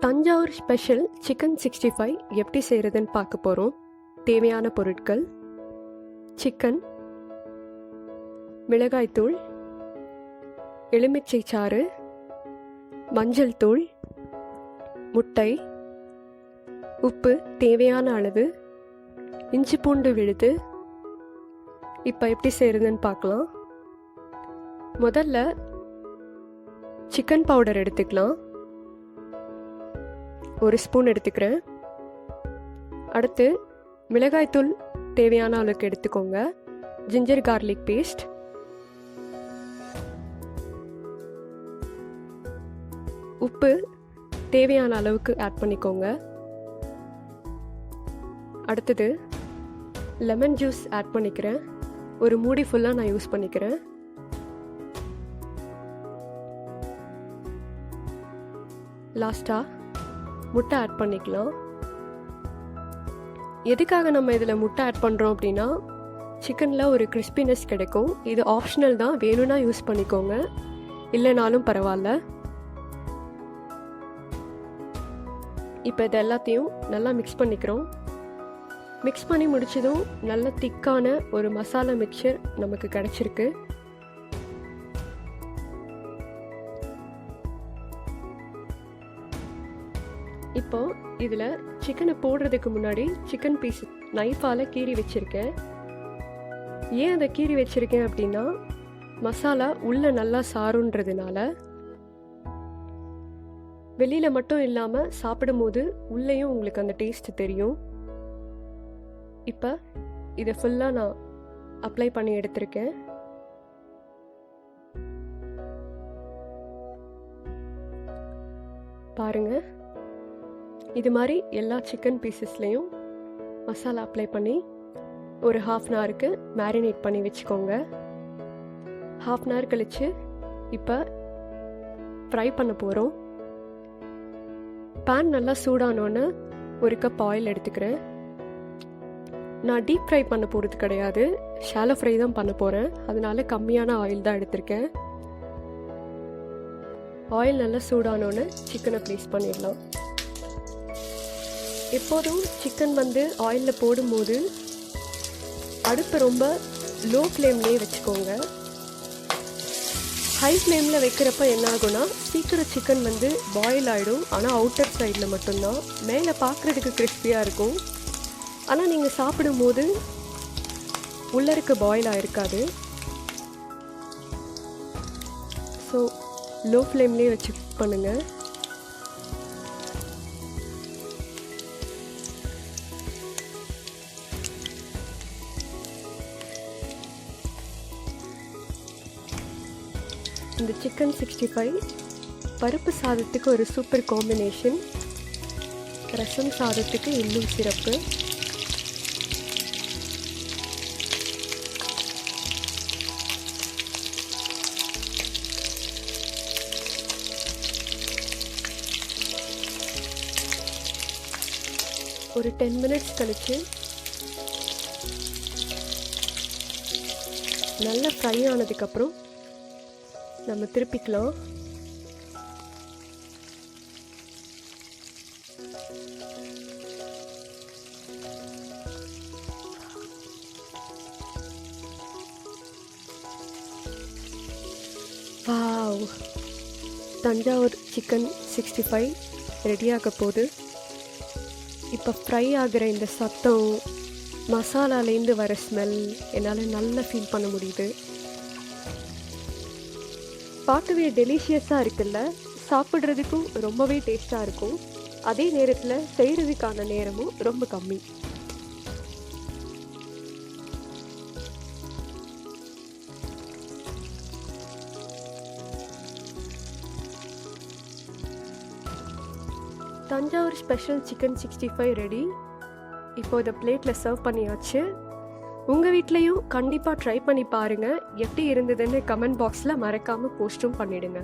Thanjavur special chicken 65 எப்படி செய்கிறதுன்னு பார்க்க போகிறோம். தேவையான பொருட்கள்: சிக்கன், மிளகாய்த்தூள், எலுமிச்சை சாறு, மஞ்சள் தூள், முட்டை, உப்பு தேவையான அளவு, இஞ்சி பூண்டு விழுது. இப்போ எப்படி செய்கிறதுன்னு பார்க்கலாம். முதல்ல சிக்கன் பவுடர் எடுத்துக்கலாம். 1 ஸ்பூன் எடுத்துக்கிறேன். அடுத்து மிளகாய்த்தூள் தேவையான அளவுக்கு எடுத்துக்கோங்க. ஜிஞ்சர் கார்லிக் பேஸ்ட், உப்பு தேவையான அளவுக்கு ஆட் பண்ணிக்கோங்க. அடுத்தது லெமன் ஜூஸ் ஆட் பண்ணிக்கிறேன். ஒரு மூடி ஃபுல்லாக நான் யூஸ் பண்ணிக்கிறேன். லாஸ்ட்டாக முட்டை ஆட் பண்ணிக்கலாம். எதுக்காக நம்ம இதில் முட்டை ஆட் பண்ணுறோம் அப்படின்னா, சிக்கனில் ஒரு கிறிஸ்பினஸ் கிடைக்கும். இது ஆப்ஷனல் தான், வேணும்னா யூஸ் பண்ணிக்கோங்க, இல்லைனாலும் பரவாயில்ல. இப்போ இது எல்லாத்தையும் நல்லா மிக்ஸ் பண்ணிக்கிறோம். மிக்ஸ் பண்ணி முடிச்சதும் நல்ல திக்கான ஒரு மசாலா மிக்சர் நமக்கு கிடச்சிருக்கு. இப்போ இதில் சிக்கனை போடுறதுக்கு முன்னாடி சிக்கன் பீஸ் நைஃபால் கீறி வச்சுருக்கேன். ஏன் அதை கீறி வச்சுருக்கேன் அப்படின்னா, மசாலா உள்ளே நல்லா சாருன்றதுனால. வெளியில் மட்டும் இல்லாமல் சாப்பிடும் போது உள்ளேயும் உங்களுக்கு அந்த டேஸ்ட் தெரியும். இப்போ இதை ஃபுல்லாக நான் அப்ளை பண்ணி எடுத்திருக்கேன். பாருங்கள், இது மாதிரி எல்லா சிக்கன் பீசஸ்லேயும் மசாலா அப்ளை பண்ணி ஒரு 1/2 அன் ஹவருக்கு மேரினேட் பண்ணி வச்சுக்கோங்க. 1/2 அன் ஹவர் கழித்து இப்போ ஃப்ரை பண்ண போகிறோம். பேன் நல்லா சூடானோன்னு 1 கப் ஆயில் எடுத்துக்கிறேன். நான் டீப் ஃப்ரை பண்ண போகிறது கிடையாது, ஷாலோ ஃப்ரை தான் பண்ண போகிறேன். அதனால கம்மியான ஆயில் தான் எடுத்திருக்கேன். ஆயில் நல்லா சூடானோன்னு சிக்கனை ப்ளேஸ் பண்ணிடலாம். எப்போதும் சிக்கன் ஆயிலில் போடும்போது அடுப்பை ரொம்ப லோ ஃப்ளேம்லேயே வச்சுக்கோங்க. ஹை ஃப்ளேமில் வைக்கிறப்ப என்ன ஆகும்னா, சீக்கிரம் சிக்கன் பாயில் ஆகிடும். ஆனால் அவுட்டர் சைடில் மட்டும்தான். மேலே பார்க்குறதுக்கு கிறிஸ்பியாக இருக்கும், ஆனால் நீங்கள் சாப்பிடும்போது உள்ளே இருக்க பாயில் ஆகிருக்காது. ஸோ லோ ஃப்ளேம்லேயே வச்சு பண்ணுங்கள். இந்த சிக்கன் 65 பருப்பு சாதத்துக்கு ஒரு சூப்பர் காம்பினேஷன். ரசம் சாதத்துக்கு எள்ளும் சிறப்பு. ஒரு 10 மினிட்ஸ் கழிச்சு நல்லா ஃப்ரை ஆனதுக்கப்புறம் நம்ம திருப்பிக்கலாம். வாவ், தஞ்சாவூர் சிக்கன் 65 ரெடியாக போகுது. இப்போ ஃப்ரை ஆகிற இந்த சத்தம், மசாலாலேருந்து வர ஸ்மெல் என்னால் நல்லா ஃபீல் பண்ண முடியுது. பார்க்கவே டெலிஷியஸாக இருக்குல்ல, சாப்பிட்றதுக்கும் ரொம்பவே டேஸ்ட்டாக இருக்கும். அதே நேரத்தில் செய்கிறதுக்கான நேரமும் ரொம்ப கம்மி. Thanjavur special chicken 65 ready. இப்போ இதை பிளேட்டில் சர்வ் பண்ணியாச்சு. உங்கள் வீட்லேயும் கண்டிப்பாக ட்ரை பண்ணி பாருங்கள். எப்படி இருந்ததுன்னு கமெண்ட் பாக்ஸில் மறக்காமல் போஸ்ட்டும் பண்ணிவிடுங்க.